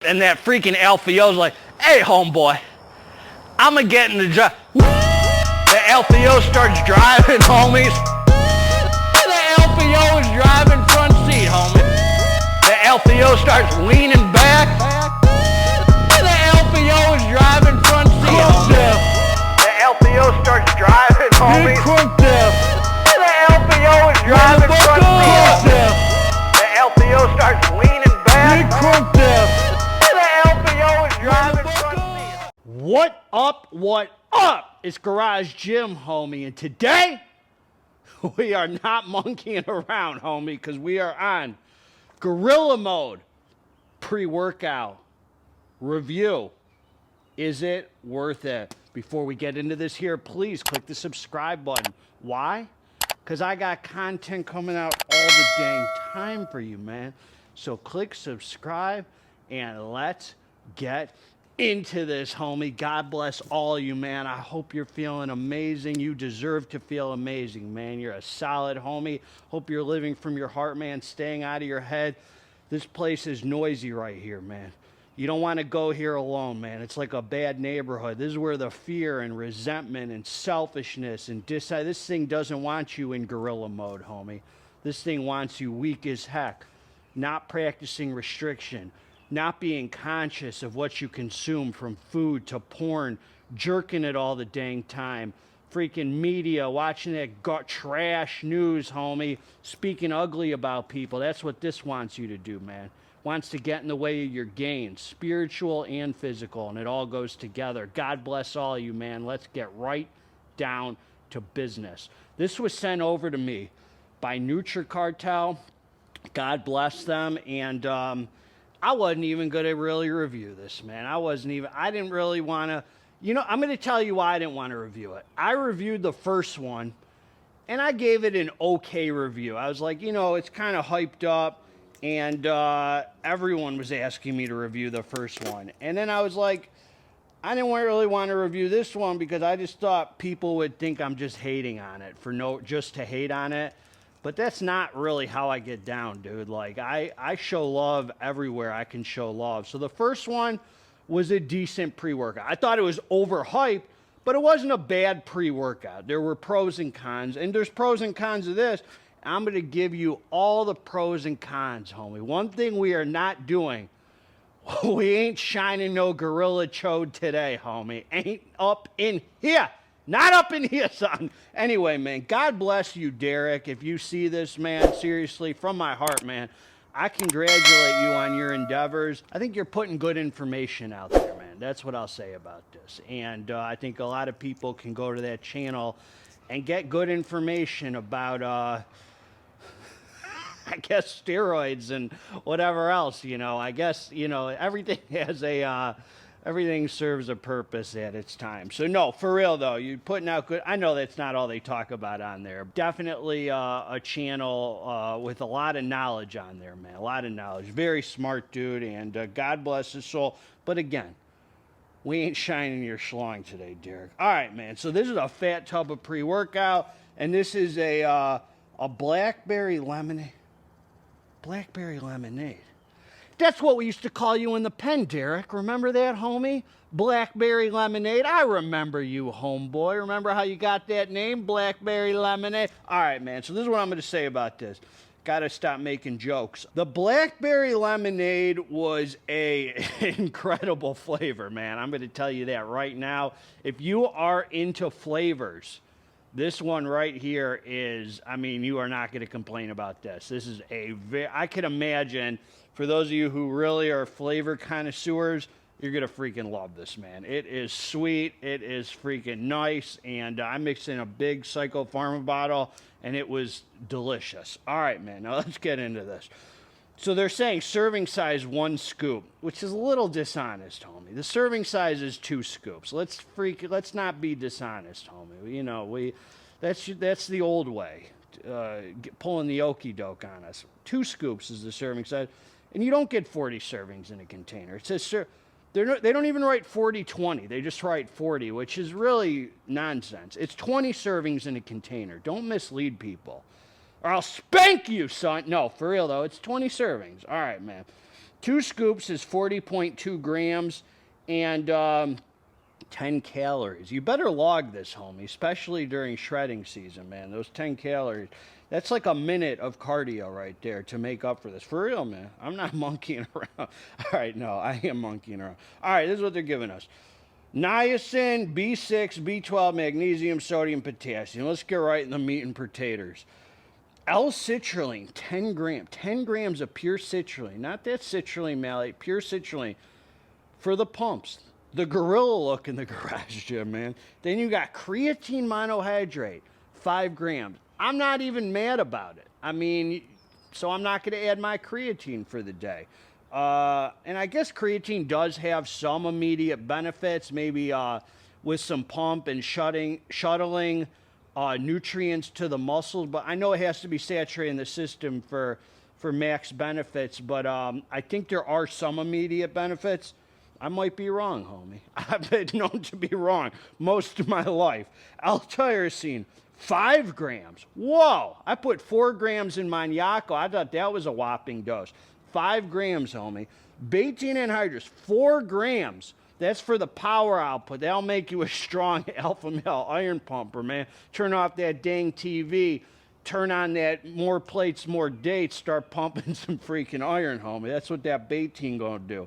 And that freaking LFO's like, hey, homeboy, I'm going to get in the drive. The LFO starts driving, homies. The LFO is driving front seat, homie. The LFO starts leaning back. The LFO is driving front seat, homie. The LFO starts driving, homies. The LFO is driving front seat, homie. The LFO starts leaning back. The LFO is driving front seat. What up? What up? It's Garage Gym, homie, and today we are not monkeying around, homie, because we are on gorilla mode. Pre-workout review. Is it worth it? Before we get into this here, please click the subscribe button. Why? Because I got content coming out all the dang time for you, man. So click subscribe and let's get into this, homie. God bless all you, man. I hope you're feeling amazing. You deserve to feel amazing, man. You're a solid homie. Hope you're living from your heart, man, staying out of your head. This place is noisy right here, man. You don't want to go here alone, man. It's like a bad neighborhood. This is where the fear and resentment and selfishness and this thing doesn't want you in gorilla mode, homie. This thing wants you weak as heck, not practicing restriction, not being conscious of what you consume, from food to porn, jerking it all the dang time, freaking media, watching that trash news, homie, speaking ugly about people. That's what this wants you to do, man. Wants to get in the way of your gains, spiritual and physical, and it all goes together. God bless all of you, man. Let's get right down to business. This was sent over to me by Nutricartel. God bless them, and I wasn't even going to really review this, man. I didn't really want to, I'm going to tell you why I didn't want to review it. I reviewed the first one, and I gave it an okay review. I was like, it's kind of hyped up, and everyone was asking me to review the first one. And then I was like, I didn't really want to review this one because I just thought people would think I'm just hating on it just to hate on it. But that's not really how I get down, dude. Like, I show love everywhere I can show love. So the first one was a decent pre-workout. I thought it was overhyped, but it wasn't a bad pre-workout. There were pros and cons, and there's pros and cons of this. I'm going to give you all the pros and cons, homie. One thing we are not doing, we ain't shining no gorilla chode today, homie. Ain't up in here. Not up in here, son. Anyway, man, God bless you, Derek. If you see this, man, seriously, from my heart, man, I congratulate you on your endeavors. I think you're putting good information out there, man. That's what I'll say about this. And I think a lot of people can go to that channel and get good information about, I guess, steroids and whatever else, I guess, everything has everything serves a purpose at its time. So no, for real though, you're putting out good. I know that's not all they talk about on there. Definitely a channel with a lot of knowledge on there, man. A lot of knowledge. Very smart dude, and God bless his soul. But again, we ain't shining your schlong today, Derek. All right, man. So this is a fat tub of pre-workout, and this is a blackberry lemonade. Blackberry lemonade. That's what we used to call you in the pen, Derek. Remember that, homie? Blackberry lemonade. I remember you, homeboy. Remember how you got that name? Blackberry lemonade. All right, man. So this is what I'm going to say about this. Got to stop making jokes. The blackberry lemonade was a incredible flavor, man. I'm going to tell you that right now. If you are into flavors, this one right here is, you are not going to complain about this. This is I can imagine, for those of you who really are flavor connoisseurs, you're going to freaking love this, man. It is sweet. It is freaking nice. And I mixed in a big Psycho Pharma bottle, and it was delicious. All right, man. Now let's get into this. So they're saying serving size 1 scoop, which is a little dishonest, homie. The serving size is 2 scoops. Let's not be dishonest, homie. That's the old way, pulling the okie doke on us. 2 scoops is the serving size, and you don't get 40 servings in a container. It says they don't even write 40-20. They just write 40, which is really nonsense. It's 20 servings in a container. Don't mislead people, or I'll spank you, son. No, for real though. It's 20 servings. All right, man. 2 scoops is 40.2 grams and 10 calories. You better log this, homie, especially during shredding season, man. Those 10 calories, that's like a minute of cardio right there to make up for this. For real, man. I'm not monkeying around. All right, no, I am monkeying around. All right, this is what they're giving us. Niacin, B6, B12, magnesium, sodium, potassium. Let's get right in the meat and potatoes. L-citrulline, 10 grams. 10 grams of pure citrulline. Not that citrulline malate, pure citrulline for the pumps. The gorilla look in the garage gym, man. Then you got creatine monohydrate, 5 grams. I'm not even mad about it. I mean, so I'm not going to add my creatine for the day. And I guess creatine does have some immediate benefits, maybe with some pump and shuttling nutrients to the muscles. But I know it has to be saturated in the system for max benefits. But I think there are some immediate benefits. I might be wrong, homie. I've been known to be wrong most of my life. L-tyrosine, 5 grams. Whoa! I put 4 grams in my Nyako. I thought that was a whopping dose. 5 grams, homie. Betaine anhydrous, 4 grams. That's for the power output. That'll make you a strong alpha male iron pumper, man. Turn off that dang TV. Turn on that more plates, more dates. Start pumping some freaking iron, homie. That's what that betaine gonna do.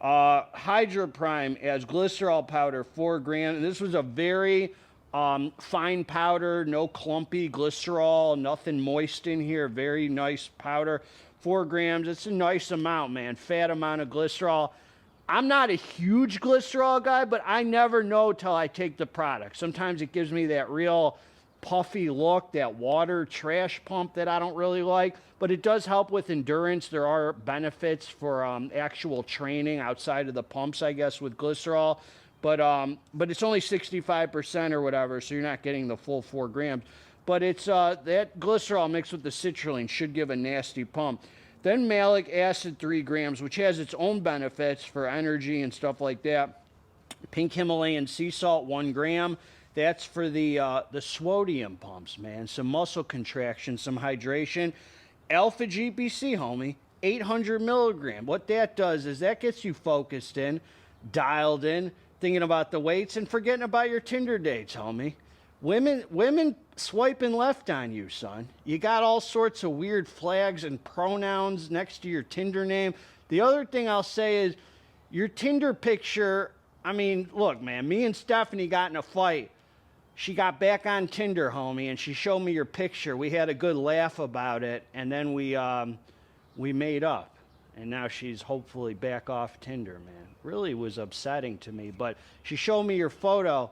Hydroprime as glycerol powder, 4 grams. And this was a very fine powder, no clumpy glycerol, nothing moist in here. Very nice powder. 4 grams. It's a nice amount, man. Fat amount of glycerol. I'm not a huge glycerol guy, but I never know till I take the product. Sometimes it gives me that real puffy look, that water trash pump that I don't really like, but it does help with endurance. There are benefits for actual training outside of the pumps, I guess, with glycerol, but it's only 65% or whatever, so you're not getting the full 4 grams. But it's that glycerol mixed with the citrulline should give a nasty pump. Then malic acid, 3 grams, which has its own benefits for energy and stuff like that. Pink Himalayan sea salt, 1 gram. That's for the swodium pumps, man. Some muscle contraction, some hydration. Alpha GPC, homie, 800 milligram. What that does is that gets you focused in, dialed in, thinking about the weights, and forgetting about your Tinder dates, homie. Women swiping left on you, son. You got all sorts of weird flags and pronouns next to your Tinder name. The other thing I'll say is your Tinder picture, I mean, look, man, me and Stephanie got in a fight. She got back on Tinder, homie, and she showed me your picture. We had a good laugh about it, and then we made up. And now she's hopefully back off Tinder, man. Really was upsetting to me, but she showed me your photo,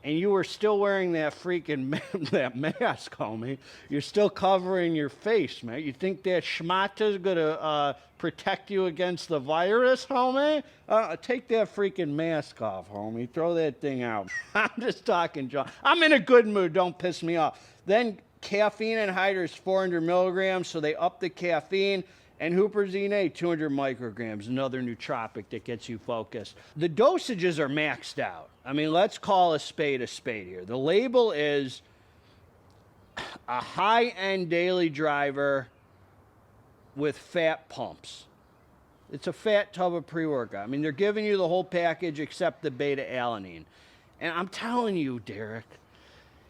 and you were still wearing that freaking that mask, homie. You're still covering your face, man. You think that schmata's gonna protect you against the virus, homie? Take that freaking mask off, homie. Throw that thing out. I'm just talking, John. I'm in a good mood. Don't piss me off. Then caffeine anhydrous, 400 milligrams, so they up the caffeine. And Huperzine A, 200 micrograms, another nootropic that gets you focused. The dosages are maxed out. I mean, let's call a spade here. The label is a high-end daily driver with fat pumps. It's a fat tub of pre-workout. I mean, they're giving you the whole package except the beta-alanine. And I'm telling you, Derek,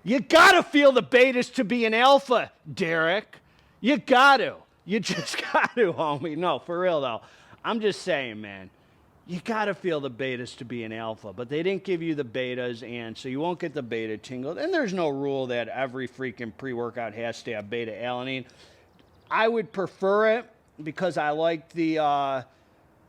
you gotta feel the betas to be an alpha, Derek. You gotta. You just got to, homie. No, for real, though. I'm just saying, man. You got to feel the betas to be an alpha. But they didn't give you the betas, and so you won't get the beta tingle. And there's no rule that every freaking pre-workout has to have beta-alanine. I would prefer it because I like the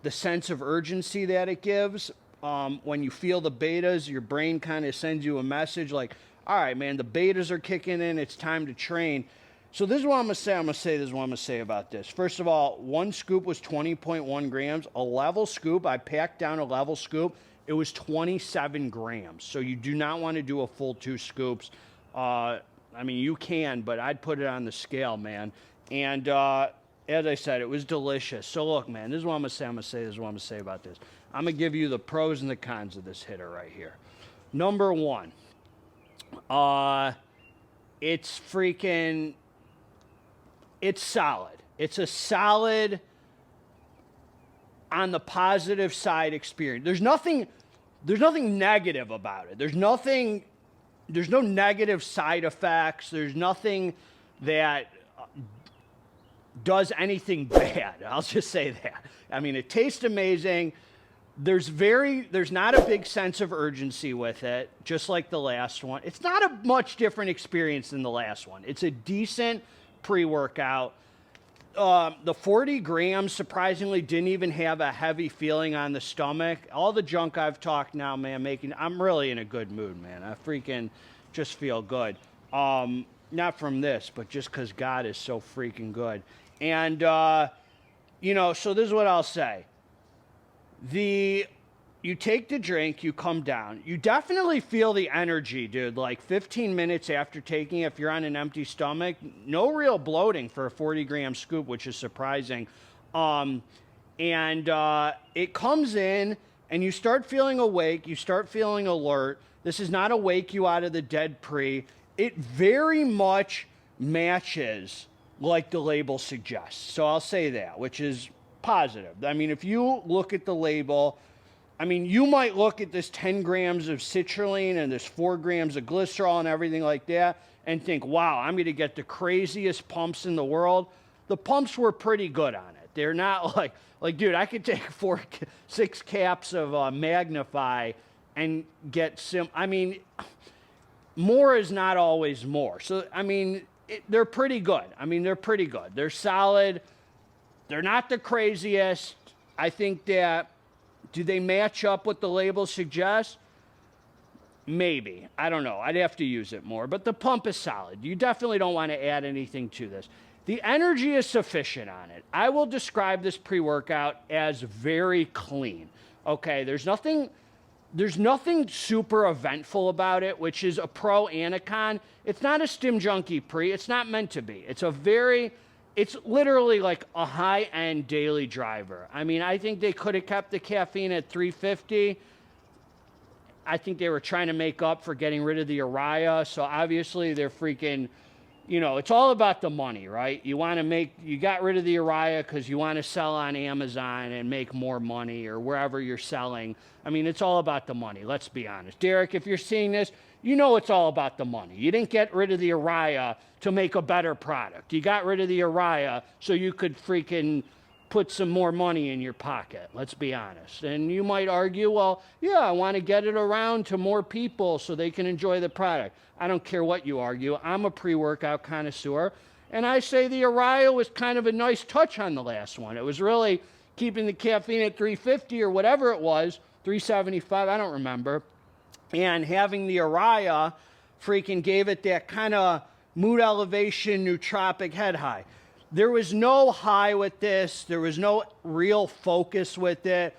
sense of urgency that it gives. When you feel the betas, your brain kind of sends you a message like, all right, man, the betas are kicking in. It's time to train. So this is what I'm going to say. This is what I'm going to say about this. First of all, 1 scoop was 20.1 grams. A level scoop, I packed down a level scoop. It was 27 grams. So you do not want to do a full 2 scoops. I mean, you can, but I'd put it on the scale, man. And as I said, it was delicious. So look, man, this is what I'm going to say. This is what I'm going to say about this. I'm going to give you the pros and the cons of this hitter right here. Number 1, it's freaking... It's solid. It's a solid on the positive side experience. There's nothing negative about it. There's no negative side effects. There's nothing that does anything bad. I'll just say that. I mean, it tastes amazing. There's not a big sense of urgency with it, just like the last one. It's not a much different experience than the last one. It's a decent pre-workout. The 40 grams surprisingly didn't even have a heavy feeling on the stomach. All the junk I've talked now, man, I'm really in a good mood, man. I freaking just feel good. Not from this, but just because God is so freaking good. And, so this is what I'll say. You take the drink, you come down. You definitely feel the energy, dude. Like 15 minutes after taking it, if you're on an empty stomach, no real bloating for a 40-gram scoop, which is surprising. It comes in, and you start feeling awake. You start feeling alert. This is not a wake you out of the dead pre. It very much matches like the label suggests. So I'll say that, which is positive. I mean, if you look at the label, I mean, you might look at this 10 grams of citrulline and this 4 grams of glycerol and everything like that and think, wow, I'm going to get the craziest pumps in the world. The pumps were pretty good on it. They're not like dude, I could take 6 caps of Magnify and get I mean, more is not always more. So, I mean, they're pretty good. I mean, they're pretty good. They're solid. They're not the craziest. I think that, do they match up what the label suggests? Maybe. I don't know. I'd have to use it more. But the pump is solid. You definitely don't want to add anything to this. The energy is sufficient on it. I will describe this pre-workout as very clean. Okay, there's nothing super eventful about it, which is a pro and a con. It's not a stim junkie pre. It's not meant to be. It's literally like a high-end daily driver. I mean, I think they could have kept the caffeine at 350. I think they were trying to make up for getting rid of the urea. So obviously they're freaking, it's all about the money, right? You got rid of the urea because you want to sell on Amazon and make more money or wherever you're selling. I mean, it's all about the money. Let's be honest. Derek, if you're seeing this, it's all about the money. You didn't get rid of the urea to make a better product. You got rid of the urea so you could freaking put some more money in your pocket. Let's be honest. And you might argue, well, yeah, I want to get it around to more people so they can enjoy the product. I don't care what you argue. I'm a pre-workout connoisseur. And I say the urea was kind of a nice touch on the last one. It was really keeping the caffeine at 350 or whatever it was, 375, I don't remember. And having the urea freaking gave it that kind of mood elevation, nootropic head high. There was no high with this. There was no real focus with it.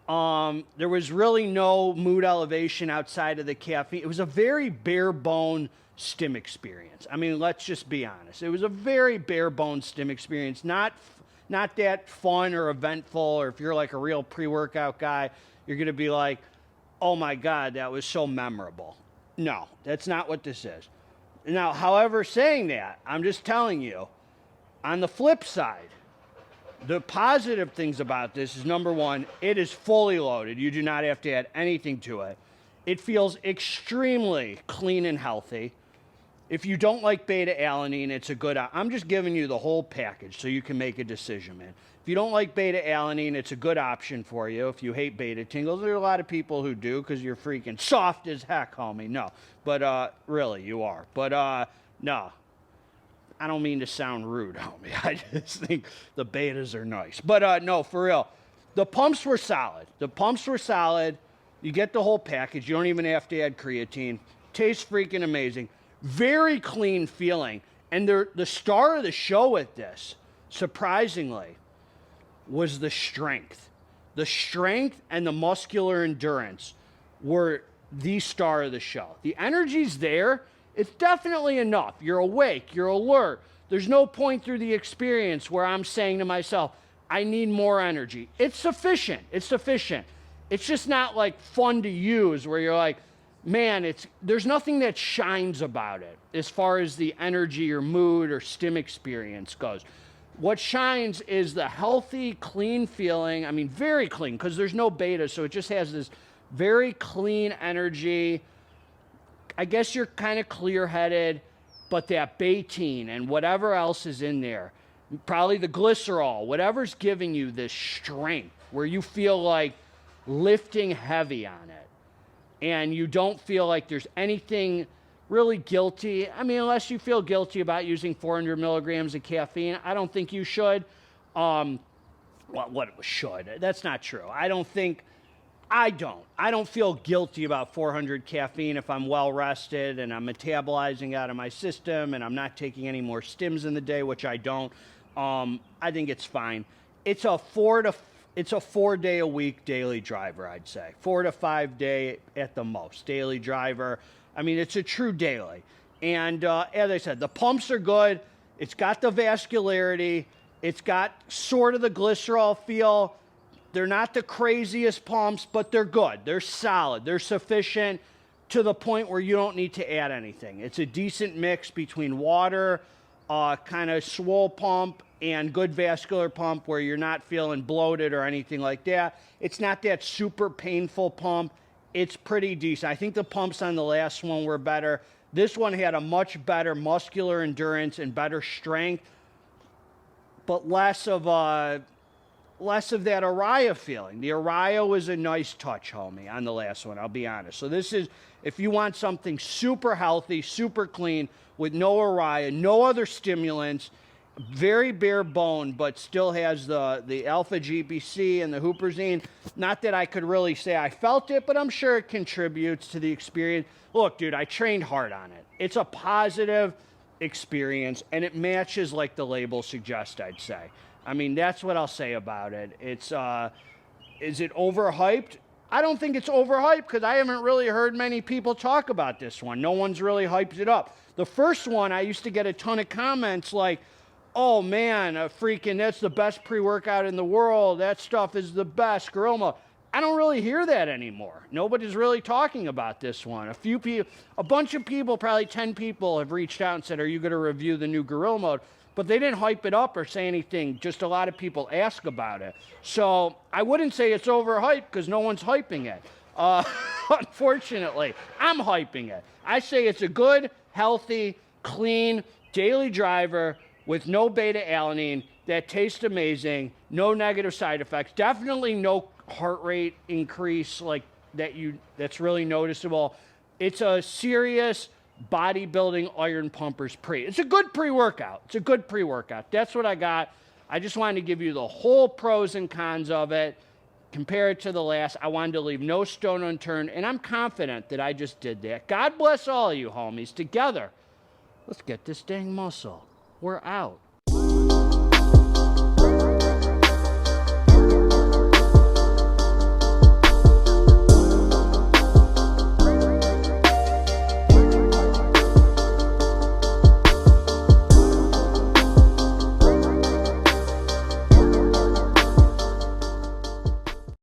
There was really no mood elevation outside of the caffeine. It was a very bare bone stim experience. I mean, let's just be honest. It was a very bare bone stim experience. Not that fun or eventful, or if you're like a real pre-workout guy, you're going to be like, oh my God, that was so memorable. No, that's not what this is. Now, however, saying that, I'm just telling you, on the flip side, the positive things about this is, number one, it is fully loaded. You do not have to add anything to it. It feels extremely clean and healthy. If you don't like beta-alanine, it's a good... I'm just giving you the whole package so you can make a decision, man. If you don't like beta-alanine, it's a good option for you. If you hate beta tingles, there are a lot of people who do because you're freaking soft as heck, homie. No, but really, you are. But no, I don't mean to sound rude, homie. I just think the betas are nice. But no, for real, the pumps were solid. The pumps were solid. You get the whole package. You don't even have to add creatine. Tastes freaking amazing. Very clean feeling. And the star of the show with this, surprisingly, was the strength. The strength and the muscular endurance were the star of the show. The energy's there. It's definitely enough. You're awake. You're alert. There's no point through the experience where I'm saying to myself, I need more energy. It's sufficient. It's sufficient. It's just not like fun to use where you're like, man, there's nothing that shines about it as far as the energy or mood or stim experience goes. what shines is the healthy, clean feeling. I mean, very clean, because there's no beta, so it just has this very clean energy. I guess you're kind of clear-headed, but that betaine and whatever else is in there, probably the glycerol, whatever's giving you this strength where you feel like lifting heavy on it, and you don't feel like there's anything really guilty. I mean, unless you feel guilty about using 400 milligrams of caffeine, I don't think you should. Well, what should? That's not true. I don't feel guilty about 400 caffeine if I'm well rested and I'm metabolizing out of my system and I'm not taking any more stims in the day, which I don't. I think it's fine. It's a 4 day a week daily driver, I'd say. 4 to 5 day at the most daily driver. I mean, it's a true daily. And as I said, the pumps are good. It's got the vascularity. It's got sort of the glycerol feel. They're not the craziest pumps, but they're good. They're solid. They're sufficient to the point where you don't need to add anything. It's a decent mix between water, kind of swole pump, and good vascular pump where you're not feeling bloated or anything like that. It's not that super painful pump. It's pretty decent. I think the pumps on the last one were better. This one had a much better muscular endurance and better strength, but less of that Araya feeling. The Araya was a nice touch, homie, on the last one, I'll be honest. So this is, if you want something super healthy, super clean, with no Araya, no other stimulants, very bare bone, but still has the alpha GPC and the huperzine. Not that I could really say I felt it, but I'm sure it contributes to the experience. Look, dude, I trained hard on it. It's a positive experience, and it matches like the label suggests, I'd say. I mean, that's what I'll say about it. It's, is it overhyped? I don't think it's overhyped because I haven't really heard many people talk about this one. No one's really hyped it up. The first one, I used to get a ton of comments like, oh man, that's the best pre-workout in the world. That stuff is the best, Gorilla Mode. I don't really hear that anymore. Nobody's really talking about this one. A bunch of people, probably 10 people have reached out and said, are you going to review the new Gorilla Mode? But they didn't hype it up or say anything. Just a lot of people ask about it. So I wouldn't say it's overhyped because no one's hyping it. Unfortunately, I'm hyping it. I say it's a good, healthy, clean, daily driver with no beta-alanine that tastes amazing, no negative side effects, definitely no heart rate increase like that's really noticeable. It's a serious bodybuilding iron pumpers pre. It's a good pre-workout. It's a good pre-workout. That's what I got. I just wanted to give you the whole pros and cons of it. Compare it to the last. I wanted to leave no stone unturned, and I'm confident that I just did that. God bless all of you, homies. Together, let's get this dang muscle. We're out.